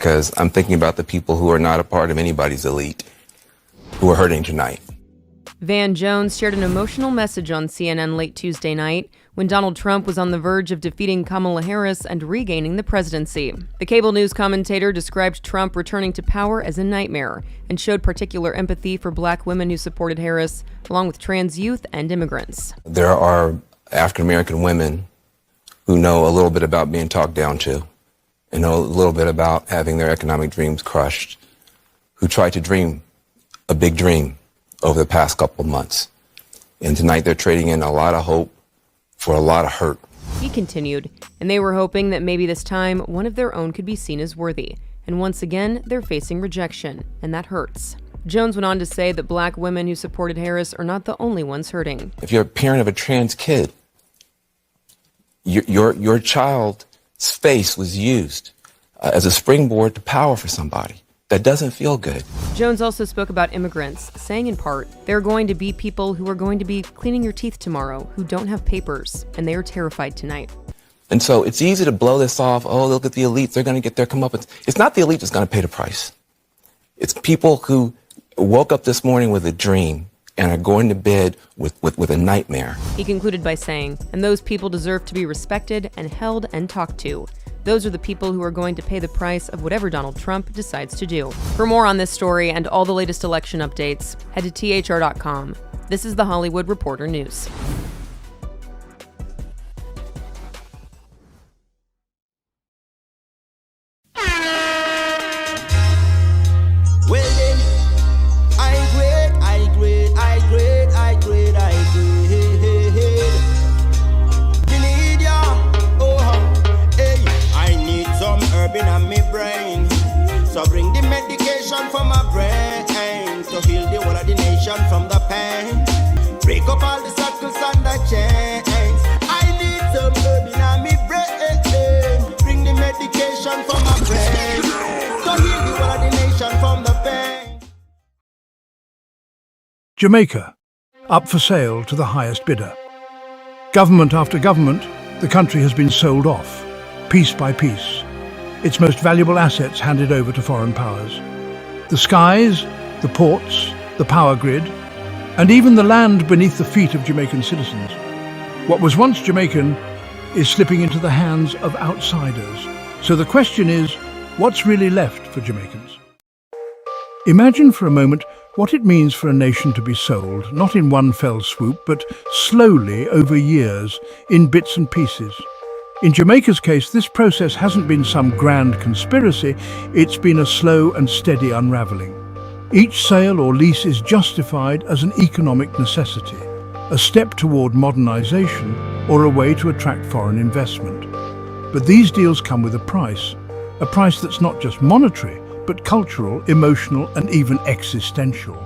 because I'm thinking about the people who are not a part of anybody's elite, who are hurting tonight. Van Jones shared an emotional message on CNN late Tuesday night when Donald Trump was on the verge of defeating Kamala Harris and regaining the presidency. The cable news commentator described Trump returning to power as a nightmare and showed particular empathy for black women who supported Harris, along with trans youth and immigrants. There are African American women who know a little bit about being talked down to and know a little bit about having their economic dreams crushed, who tried to dream a big dream over the past couple of months. And tonight they're trading in a lot of hope for a lot of hurt. He continued, and they were hoping that maybe this time one of their own could be seen as worthy. And once again, they're facing rejection, and that hurts. Jones went on to say that black women who supported Harris are not the only ones hurting. If you're a parent of a trans kid, your child's face was used as a springboard to power for somebody. That doesn't feel good. Jones also spoke about immigrants, saying in part, there are going to be people who are going to be cleaning your teeth tomorrow who don't have papers, and they are terrified tonight. And so it's easy to blow this off. Oh, look at the elites. They're going to get their comeuppance. It's not the elite that's going to pay the price. It's people who woke up this morning with a dream and are going to bed with a nightmare. He concluded by saying, and those people deserve to be respected and held and talked to. Those are the people who are going to pay the price of whatever Donald Trump decides to do. For more on this story and all the latest election updates, head to thr.com. This is the Hollywood Reporter News. So bring the medication for my brain to heal the whole of the nation from the pain. Break up all the circles and the chains. I need some herb in my brain. Bring the medication for my brain to heal the whole of the nation from the pain. Jamaica, up for sale to the highest bidder. Government after government, the country has been sold off, piece by piece. Its most valuable assets handed over to foreign powers. The skies, the ports, the power grid, and even the land beneath the feet of Jamaican citizens. What was once Jamaican is slipping into the hands of outsiders. So the question is, what's really left for Jamaicans? Imagine for a moment what it means for a nation to be sold, not in one fell swoop, but slowly over years, in bits and pieces. In Jamaica's case, this process hasn't been some grand conspiracy, it's been a slow and steady unravelling. Each sale or lease is justified as an economic necessity, a step toward modernisation or a way to attract foreign investment. But these deals come with a price that's not just monetary, but cultural, emotional and even existential.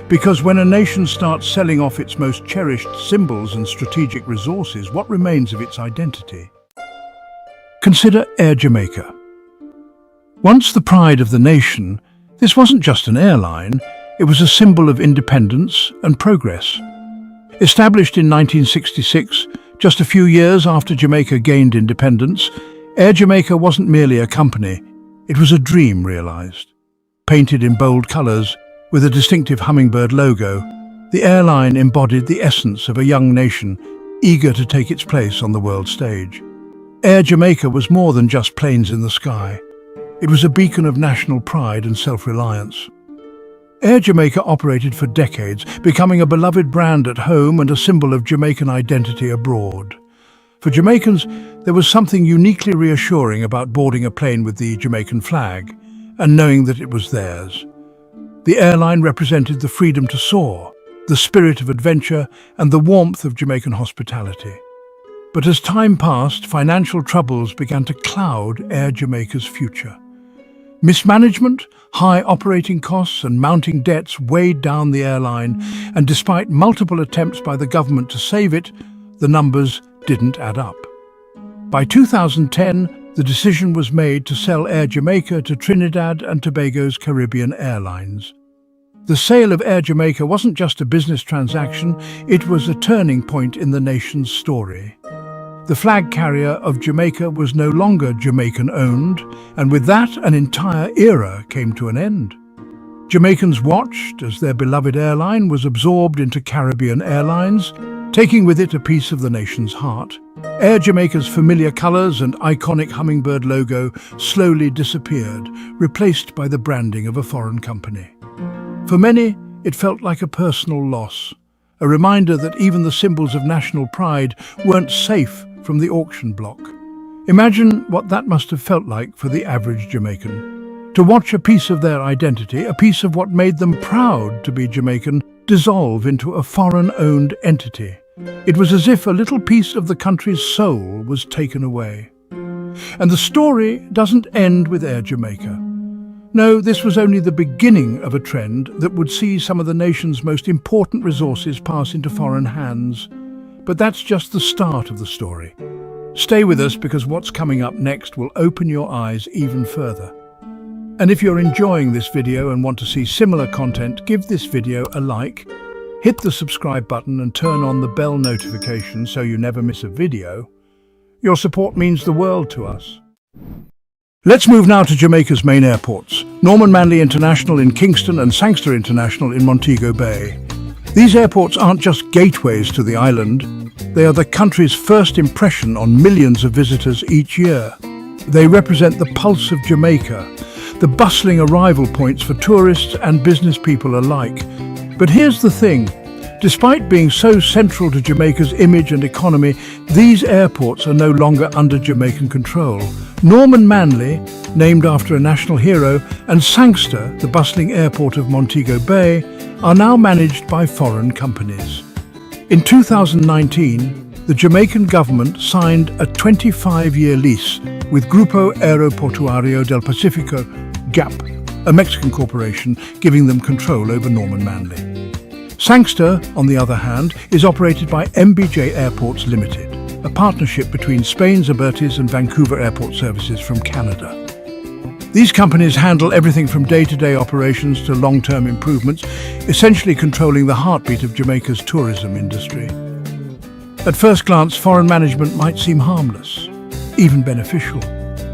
Because when a nation starts selling off its most cherished symbols and strategic resources, what remains of its identity? Consider Air Jamaica. Once the pride of the nation, this wasn't just an airline, it was a symbol of independence and progress. Established in 1966, just a few years after Jamaica gained independence, Air Jamaica wasn't merely a company, it was a dream realized. Painted in bold colors, with a distinctive hummingbird logo, the airline embodied the essence of a young nation eager to take its place on the world stage. Air Jamaica was more than just planes in the sky. It was a beacon of national pride and self-reliance. Air Jamaica operated for decades, becoming a beloved brand at home and a symbol of Jamaican identity abroad. For Jamaicans, there was something uniquely reassuring about boarding a plane with the Jamaican flag and knowing that it was theirs. The airline represented the freedom to soar, the spirit of adventure, and the warmth of Jamaican hospitality. But as time passed, financial troubles began to cloud Air Jamaica's future. Mismanagement, high operating costs and mounting debts weighed down the airline, and despite multiple attempts by the government to save it, the numbers didn't add up. By 2010, the decision was made to sell Air Jamaica to Trinidad and Tobago's Caribbean Airlines. The sale of Air Jamaica wasn't just a business transaction, it was a turning point in the nation's story. The flag carrier of Jamaica was no longer Jamaican-owned, and with that, an entire era came to an end. Jamaicans watched as their beloved airline was absorbed into Caribbean Airlines, taking with it a piece of the nation's heart. Air Jamaica's familiar colours and iconic hummingbird logo slowly disappeared, replaced by the branding of a foreign company. For many, it felt like a personal loss, a reminder that even the symbols of national pride weren't safe from the auction block. Imagine what that must have felt like for the average Jamaican. To watch a piece of their identity, a piece of what made them proud to be Jamaican, dissolve into a foreign-owned entity. It was as if a little piece of the country's soul was taken away. And the story doesn't end with Air Jamaica. No, this was only the beginning of a trend that would see some of the nation's most important resources pass into foreign hands. But that's just the start of the story. Stay with us because what's coming up next will open your eyes even further. And if you're enjoying this video and want to see similar content, give this video a like, hit the subscribe button and turn on the bell notification so you never miss a video. Your support means the world to us. Let's move now to Jamaica's main airports, Norman Manley International in Kingston and Sangster International in Montego Bay. These airports aren't just gateways to the island, they are the country's first impression on millions of visitors each year. They represent the pulse of Jamaica, the bustling arrival points for tourists and business people alike. But here's the thing, despite being so central to Jamaica's image and economy, these airports are no longer under Jamaican control. Norman Manley, named after a national hero, and Sangster, the bustling airport of Montego Bay, are now managed by foreign companies. In 2019, the Jamaican government signed a 25-year lease with Grupo Aeroportuario del Pacifico, GAP, a Mexican corporation, giving them control over Norman Manley. Sangster, on the other hand, is operated by MBJ Airports Limited, a partnership between Spain's Abertis and Vancouver Airport Services from Canada. These companies handle everything from day-to-day operations to long-term improvements, essentially controlling the heartbeat of Jamaica's tourism industry. At first glance, foreign management might seem harmless, even beneficial.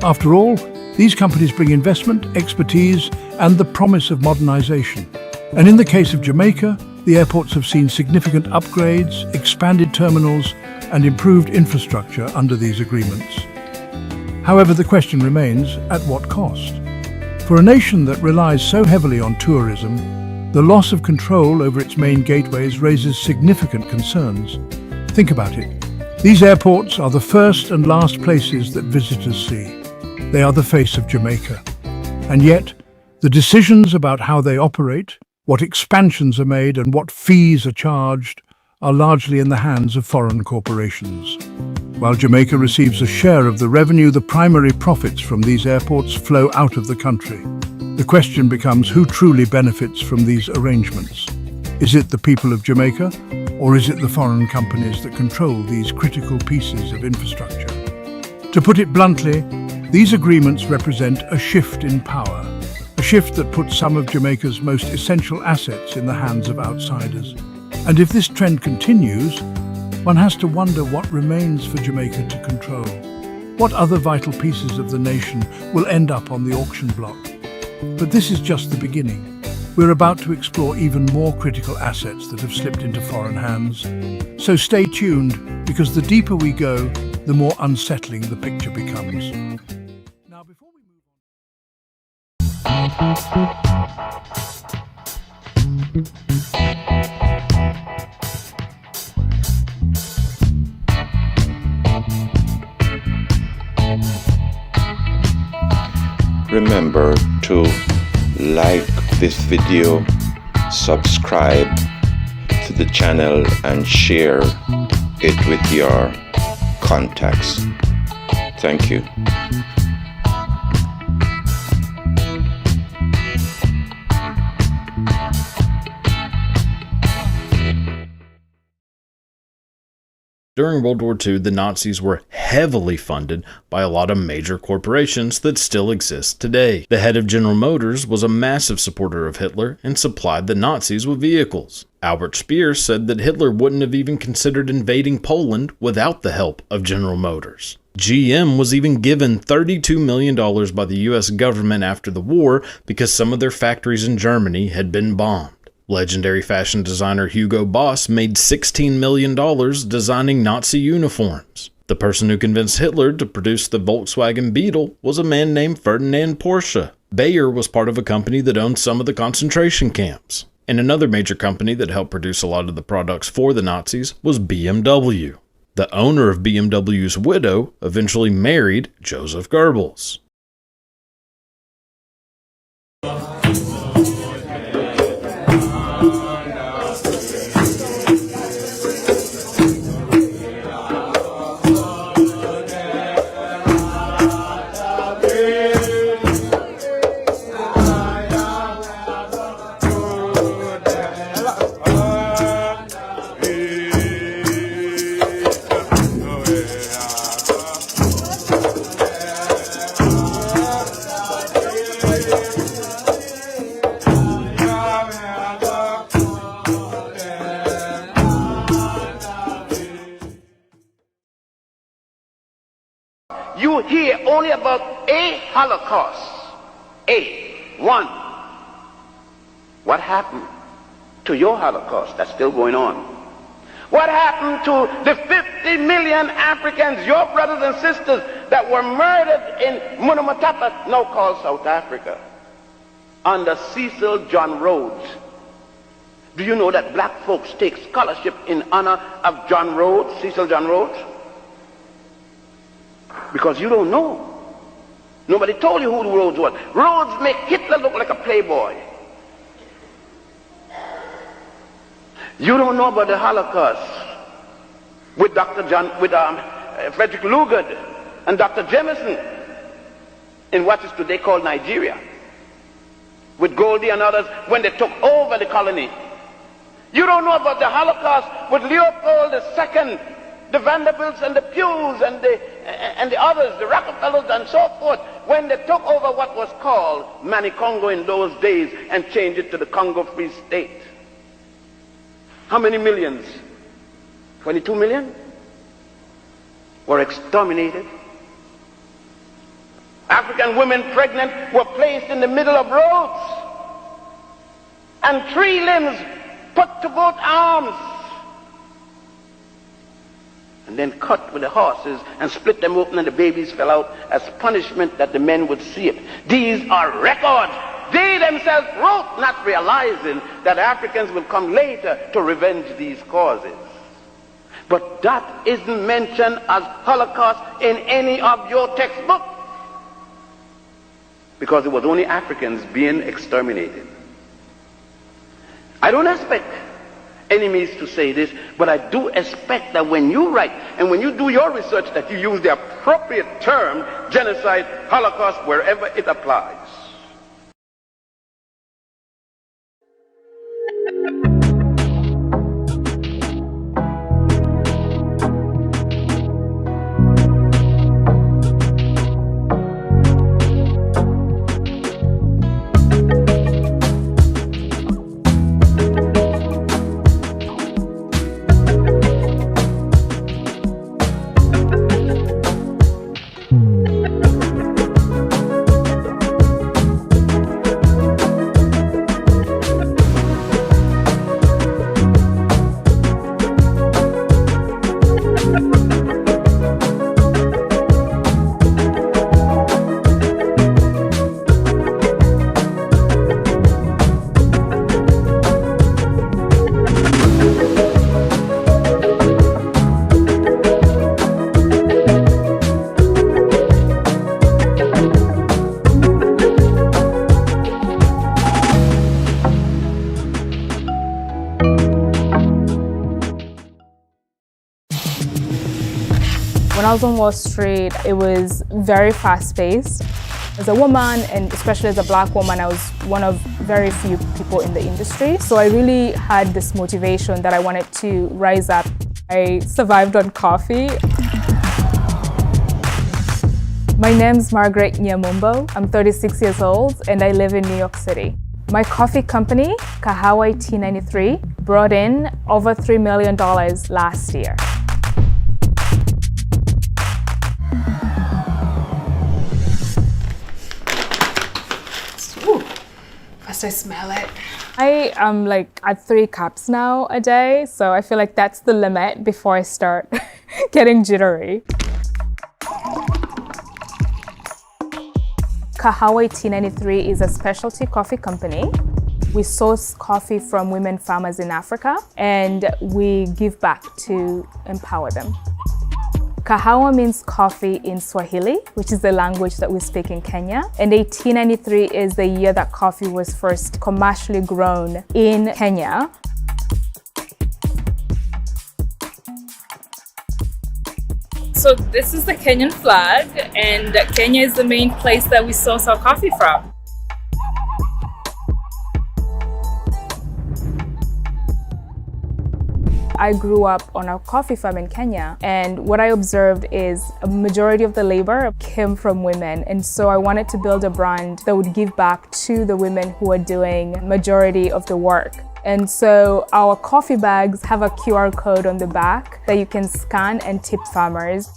After all, these companies bring investment, expertise, and the promise of modernization. And in the case of Jamaica, the airports have seen significant upgrades, expanded terminals, and improved infrastructure under these agreements. However, the question remains, at what cost? For a nation that relies so heavily on tourism, the loss of control over its main gateways raises significant concerns. Think about it. These airports are the first and last places that visitors see. They are the face of Jamaica. And yet, the decisions about how they operate, what expansions are made and what fees are charged are largely in the hands of foreign corporations. While Jamaica receives a share of the revenue, the primary profits from these airports flow out of the country. The question becomes who truly benefits from these arrangements. Is it the people of Jamaica, or is it the foreign companies that control these critical pieces of infrastructure? To put it bluntly, these agreements represent a shift in power, a shift that puts some of Jamaica's most essential assets in the hands of outsiders. And if this trend continues, one has to wonder what remains for Jamaica to control. What other vital pieces of the nation will end up on the auction block? But this is just the beginning. We're about to explore even more critical assets that have slipped into foreign hands. So stay tuned, because the deeper we go, the more unsettling the picture becomes. Now, before we move Remember to like this video, subscribe to the channel and share it with your contacts. Thank you. During World War II, the Nazis were heavily funded by a lot of major corporations that still exist today. The head of General Motors was a massive supporter of Hitler and supplied the Nazis with vehicles. Albert Speer said that Hitler wouldn't have even considered invading Poland without the help of General Motors. GM was even given $32 million by the US government after the war because some of their factories in Germany had been bombed. Legendary fashion designer Hugo Boss made $16 million designing Nazi uniforms. The person who convinced Hitler to produce the Volkswagen Beetle was a man named Ferdinand Porsche. Bayer was part of a company that owned some of the concentration camps. And another major company that helped produce a lot of the products for the Nazis was BMW. The owner of BMW's widow eventually married Joseph Goebbels. You hear only about a Holocaust. One. What happened to your Holocaust that's still going on? What happened to the 50 million Africans, your brothers and sisters, that were murdered in Munamatapa, now called South Africa, under Cecil John Rhodes? Do you know that black folks take scholarship in honor of John Rhodes, Cecil John Rhodes? Because you don't know. Nobody told you who Rhodes was. Rhodes make Hitler look like a playboy. You don't know about the Holocaust with Frederick Lugard and Dr. Jameson in what is today called Nigeria, with Goldie and others when they took over the colony. You don't know about the Holocaust with Leopold II, the Vanderbilts and the Pews and the others, the Rockefellers and so forth, when they took over what was called Mani-Congo in those days and changed it to the Congo Free State. How many millions? 22 million were exterminated. African women pregnant were placed in the middle of roads and 3 limbs put to both arms and then cut with the horses and split them open and the babies fell out as punishment that the men would see it. These are records. They themselves wrote, not realizing that Africans will come later to revenge these causes. But that isn't mentioned as Holocaust in any of your textbooks, because it was only Africans being exterminated. I don't expect enemies to say this, but I do expect that when you write and when you do your research that you use the appropriate term, genocide, Holocaust, wherever it applies. When I was on Wall Street, it was very fast-paced. As a woman, and especially as a black woman, I was one of very few people in the industry. So I really had this motivation that I wanted to rise up. I survived on coffee. My name's Margaret Nyamumbo. I'm 36 years old and I live in New York City. My coffee company, Kahawa T93, brought in over $3 million last year. Ooh, first I smell it. I am at 3 cups now a day, so I feel like that's the limit before I start getting jittery. Kahawa T93 is a specialty coffee company. We source coffee from women farmers in Africa, and we give back to empower them. Kahawa means coffee in Swahili, which is the language that we speak in Kenya. And 1893 is the year that coffee was first commercially grown in Kenya. So this is the Kenyan flag, and Kenya is the main place that we source our coffee from. I grew up on a coffee farm in Kenya, and what I observed is a majority of the labor came from women, and so I wanted to build a brand that would give back to the women who are doing majority of the work. And so our coffee bags have a QR code on the back that you can scan and tip farmers.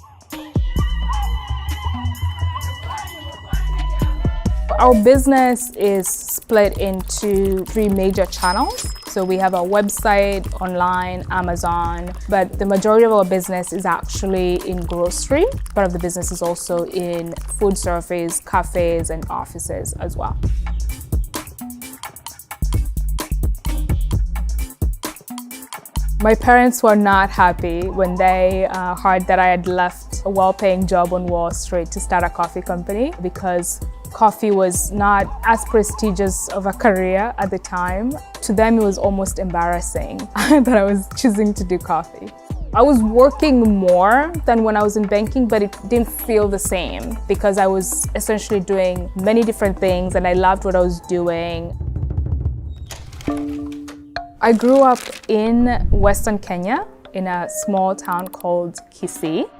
Our business is split into 3 major channels. So we have our website, online, Amazon, but the majority of our business is actually in grocery. Part of the business is also in food service, cafes, and offices as well. My parents were not happy when they heard that I had left a well-paying job on Wall Street to start a coffee company, because coffee was not as prestigious of a career at the time. To them, it was almost embarrassing that I was choosing to do coffee. I was working more than when I was in banking, but it didn't feel the same because I was essentially doing many different things and I loved what I was doing. I grew up in Western Kenya in a small town called Kisii.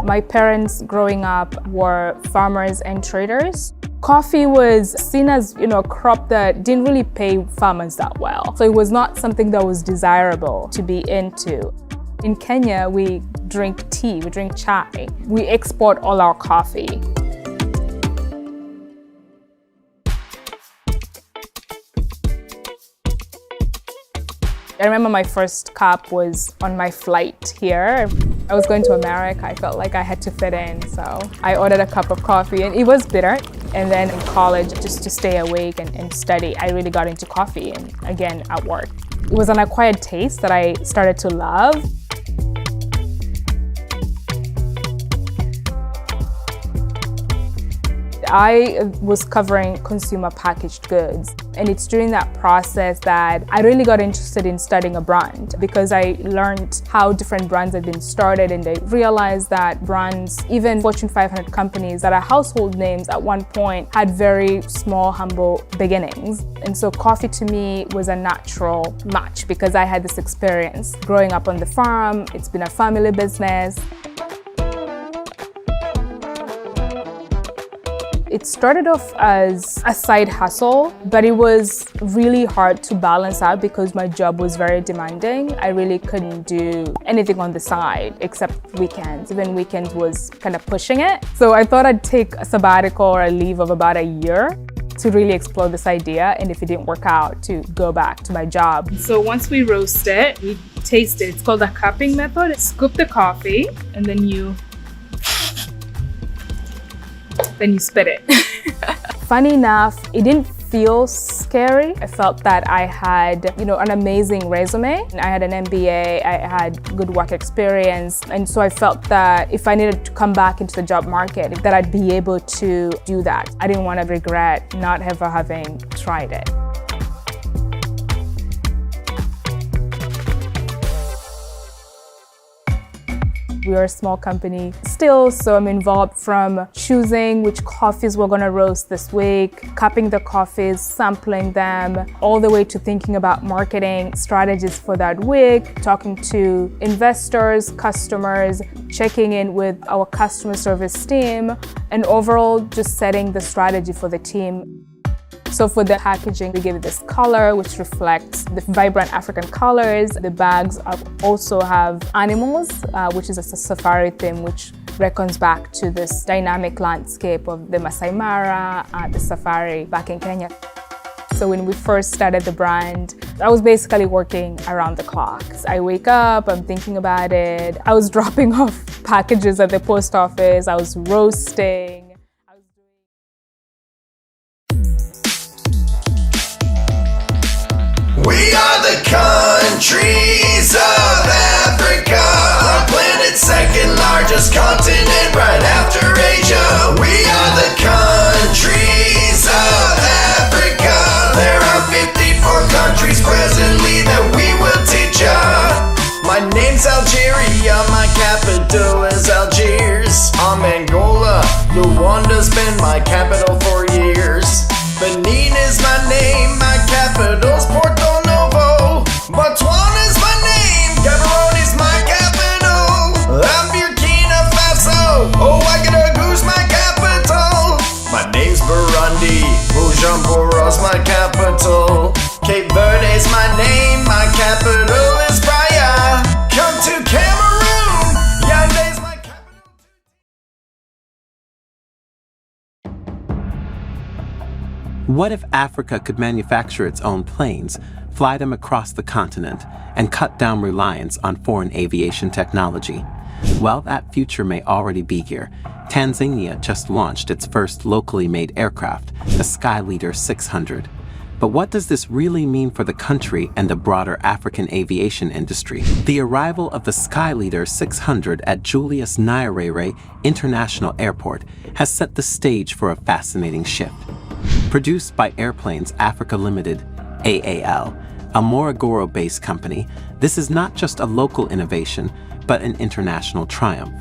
My parents growing up were farmers and traders. Coffee was seen as, a crop that didn't really pay farmers that well. So it was not something that was desirable to be into. In Kenya, we drink tea, we drink chai. We export all our coffee. I remember my first cup was on my flight here. I was going to America. I felt like I had to fit in, so I ordered a cup of coffee, and it was bitter. And then in college, just to stay awake and study, I really got into coffee, and again, at work. It was an acquired taste that I started to love. I was covering consumer packaged goods, and it's during that process that I really got interested in starting a brand, because I learned how different brands had been started, and I realized that brands, even Fortune 500 companies that are household names at one point, had very small, humble beginnings. And so coffee to me was a natural match because I had this experience growing up on the farm. It's been a family business. It started off as a side hustle, but it was really hard to balance out because my job was very demanding. I really couldn't do anything on the side except weekends. Even weekends was kind of pushing it. So I thought I'd take a sabbatical or a leave of about a year to really explore this idea, and if it didn't work out, to go back to my job. So once we roast it, we taste it. It's called a cupping method. Scoop the coffee, and then you spit it. Funny enough, it didn't feel scary. I felt that I had, an amazing resume. I had an MBA, I had good work experience, and so I felt that if I needed to come back into the job market, that I'd be able to do that. I didn't want to regret not ever having tried it. We are a small company still, so I'm involved from choosing which coffees we're going to roast this week, cupping the coffees, sampling them, all the way to thinking about marketing strategies for that week, talking to investors, customers, checking in with our customer service team, and overall just setting the strategy for the team. So for the packaging, we give it this color, which reflects the vibrant African colors. The bags also have animals, which is a safari theme, which reckons back to this dynamic landscape of the Masai Mara, the safari back in Kenya. So when we first started the brand, I was basically working around the clock. I wake up, I'm thinking about it. I was dropping off packages at the post office. I was roasting. We are the countries of Africa, our planet's second largest continent right after Asia. We are the countries of Africa. There are 54 countries presently that we will teach ya. My name's Algeria, my capital is Algiers. I'm Angola, Luanda's been my capital for years. Benin is my name, my capital's Porto Novo. Botswana's my name, Gaborone is my capital. I'm Burkina Faso, Ouagadougou's my capital. My name's Burundi, Bujumbura's my capital. Cape Verde's my name, my capital is Praia. Come to Cameroon, Yaounde's my capital. What if Africa could manufacture its own planes, fly them across the continent, and cut down reliance on foreign aviation technology? Well, that future may already be here. Tanzania just launched its first locally made aircraft, the Skyleader 600. But what does this really mean for the country and the broader African aviation industry? The arrival of the Skyleader 600 at Julius Nyerere International Airport has set the stage for a fascinating shift. Produced by Airplanes Africa Limited, AAL, a Morogoro-based company, this is not just a local innovation, but an international triumph.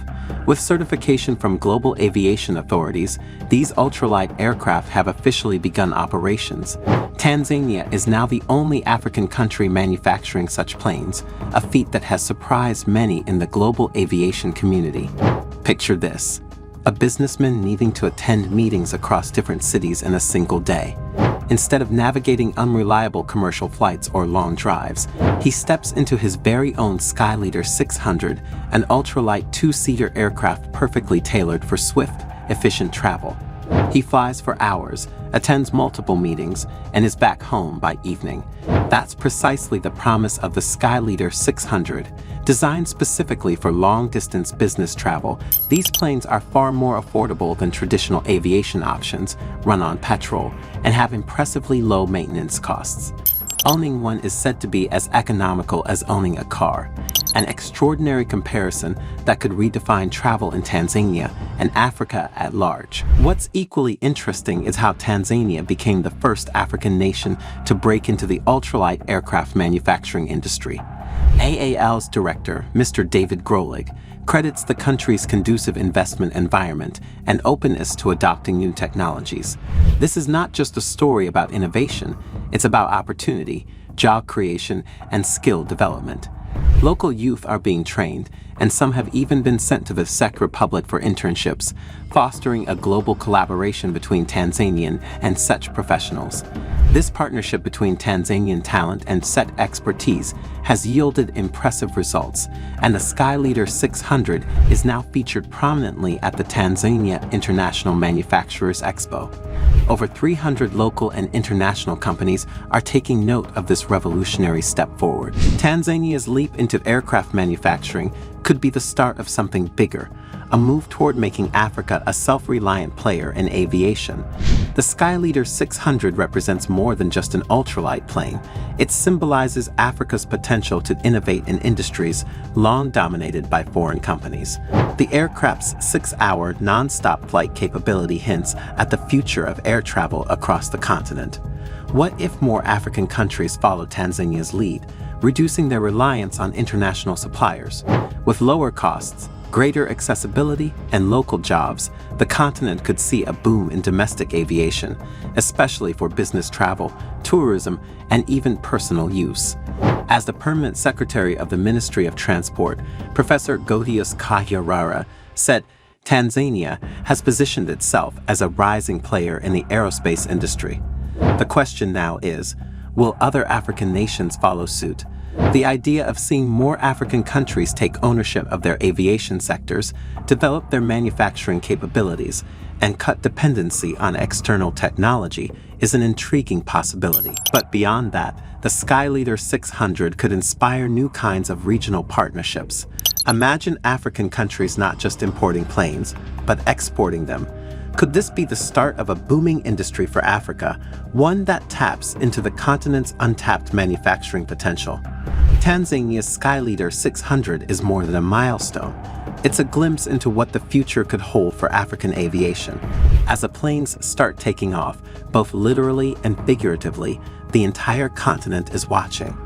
With certification from global aviation authorities, these ultralight aircraft have officially begun operations. Tanzania is now the only African country manufacturing such planes, a feat that has surprised many in the global aviation community. Picture this: a businessman needing to attend meetings across different cities in a single day. Instead of navigating unreliable commercial flights or long drives, he steps into his very own Skyleader 600, an ultralight two-seater aircraft perfectly tailored for swift, efficient travel. He flies for hours, attends multiple meetings, and is back home by evening. That's precisely the promise of the Skyleader 600. Designed specifically for long-distance business travel, these planes are far more affordable than traditional aviation options, run on petrol, and have impressively low maintenance costs. Owning one is said to be as economical as owning a car, an extraordinary comparison that could redefine travel in Tanzania and Africa at large. What's equally interesting is how Tanzania became the first African nation to break into the ultralight aircraft manufacturing industry. AAL's director, Mr. David Grolig, credits the country's conducive investment environment and openness to adopting new technologies. This is not just a story about innovation, it's about opportunity, job creation, and skill development. Local youth are being trained, and some have even been sent to the Czech Republic for internships, fostering a global collaboration between Tanzanian and Czech professionals. This partnership between Tanzanian talent and Czech expertise has yielded impressive results, and the Skyleader 600 is now featured prominently at the Tanzania International Manufacturers Expo. Over 300 local and international companies are taking note of this revolutionary step forward. Tanzania's leap into aircraft manufacturing could be the start of something bigger, a move toward making Africa a self-reliant player in aviation. The Skyleader 600 represents more than just an ultralight plane. It symbolizes Africa's potential to innovate in industries long dominated by foreign companies. The aircraft's 6-hour non-stop flight capability hints at the future of air travel across the continent. What if more African countries follow Tanzania's lead, reducing their reliance on international suppliers? With lower costs, greater accessibility, and local jobs, the continent could see a boom in domestic aviation, especially for business travel, tourism, and even personal use. As the permanent secretary of the Ministry of Transport, Professor Godius Kahirara said, Tanzania has positioned itself as a rising player in the aerospace industry. The question now is, will other African nations follow suit? The idea of seeing more African countries take ownership of their aviation sectors, develop their manufacturing capabilities, and cut dependency on external technology is an intriguing possibility. But beyond that, the Skyleader 600 could inspire new kinds of regional partnerships. Imagine African countries not just importing planes, but exporting them. Could this be the start of a booming industry for Africa, one that taps into the continent's untapped manufacturing potential? Tanzania's Skyleader 600 is more than a milestone. It's a glimpse into what the future could hold for African aviation. As the planes start taking off, both literally and figuratively, the entire continent is watching.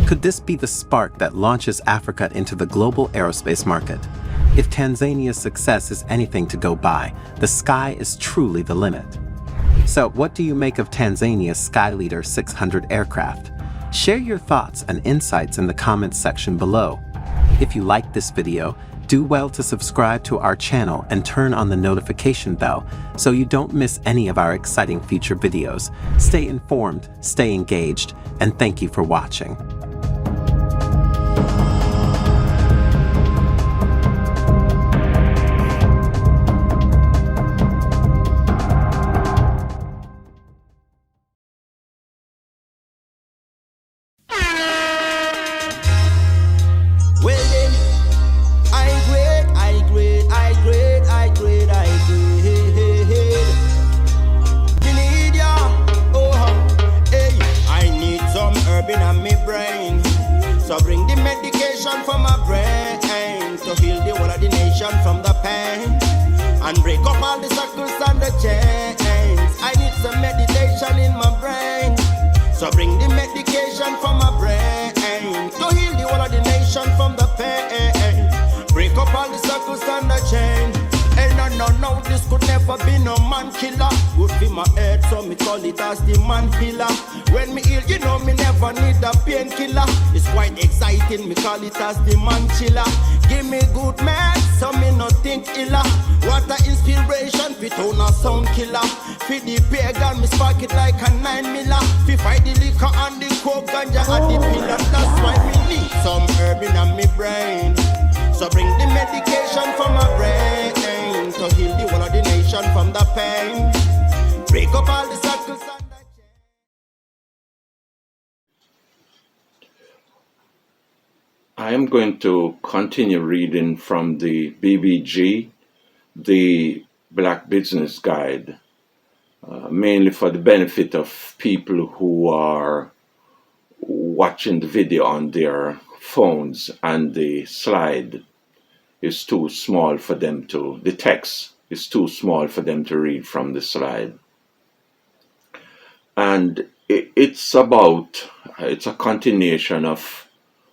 Could this be the spark that launches Africa into the global aerospace market? If Tanzania's success is anything to go by, the sky is truly the limit. So what do you make of Tanzania's Skyleader 600 aircraft? Share your thoughts and insights in the comments section below. If you liked this video, do well to subscribe to our channel and turn on the notification bell so you don't miss any of our exciting future videos. Stay informed, stay engaged, and thank you for watching. So bring the medication for my brain to heal the whole of the nation from the pain and break up all the circles and the chains. I need some meditation in my brain. So bring the medication for my brain to heal the whole of the nation from the pain. Break up all the circles and the chains. Hey, no, this could never be no man killer. Good for my head, so me call it as the man healer. When me ill, you know me never need a painkiller. It's quite exciting, me call it as the man chiller. Give me good man, so me not think illa. What a inspiration, fit on a sound killer. Fit the pagan, me spark it like a 9 miller. Fi fight the liquor and the coke, ganja and the pillar. That's why me need some herb in me brain. So bring the medication for my brain to heal the whole of the nation from the pain. Break up all the circles and the chains. I am going to continue reading from the BBG, the Black Business Guide, mainly for the benefit of people who are watching the video on their phones and the slide is too small for them to, the text is too small for them to read from the slide. And it's a continuation of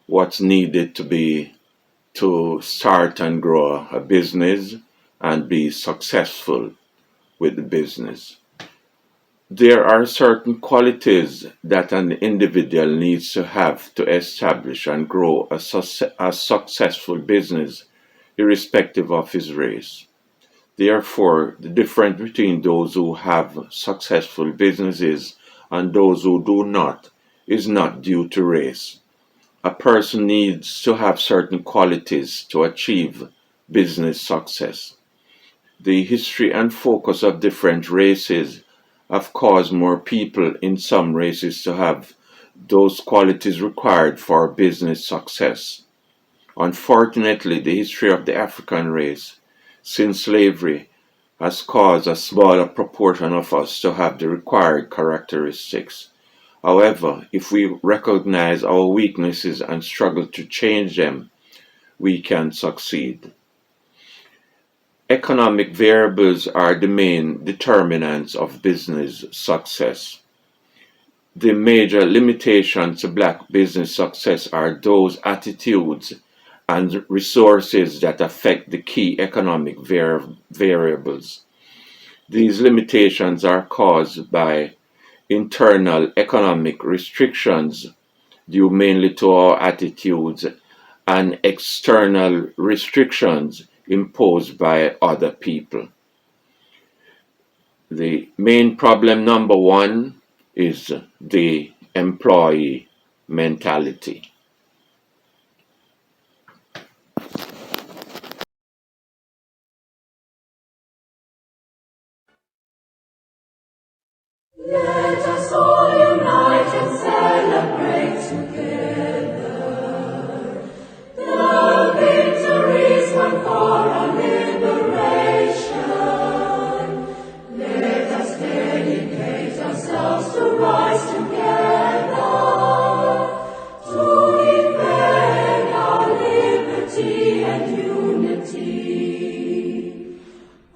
what's needed to start and grow a business and be successful with the business. There are certain qualities that an individual needs to have to establish and grow a successful business, irrespective of his race. Therefore, the difference between those who have successful businesses and those who do not is not due to race. A person needs to have certain qualities to achieve business success. The history and focus of different races have caused more people in some races to have those qualities required for business success. Unfortunately, the history of the African race since slavery has caused a smaller proportion of us to have the required characteristics. However, if we recognize our weaknesses and struggle to change them, we can succeed. Economic variables are the main determinants of business success. The major limitations to Black business success are those attitudes and resources that affect the key economic variables. These limitations are caused by internal economic restrictions due mainly to our attitudes and external restrictions imposed by other people. The main problem number one is the employee mentality. Let us all unite and celebrate together the victories won for our liberation. Let us dedicate ourselves to rise together to defend our liberty and unity.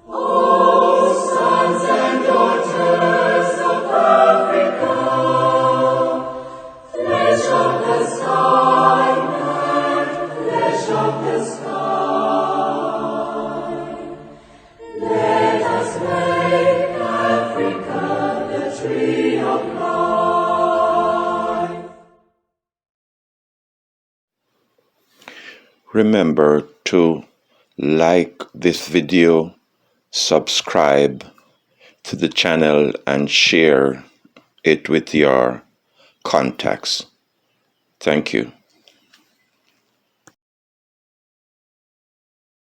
Oh, sons and daughters of Africa, flesh of the sky and flesh of the sky, let us make Africa the tree of life. Remember to like this video, subscribe to the channel, and share it with your contacts. Thank you.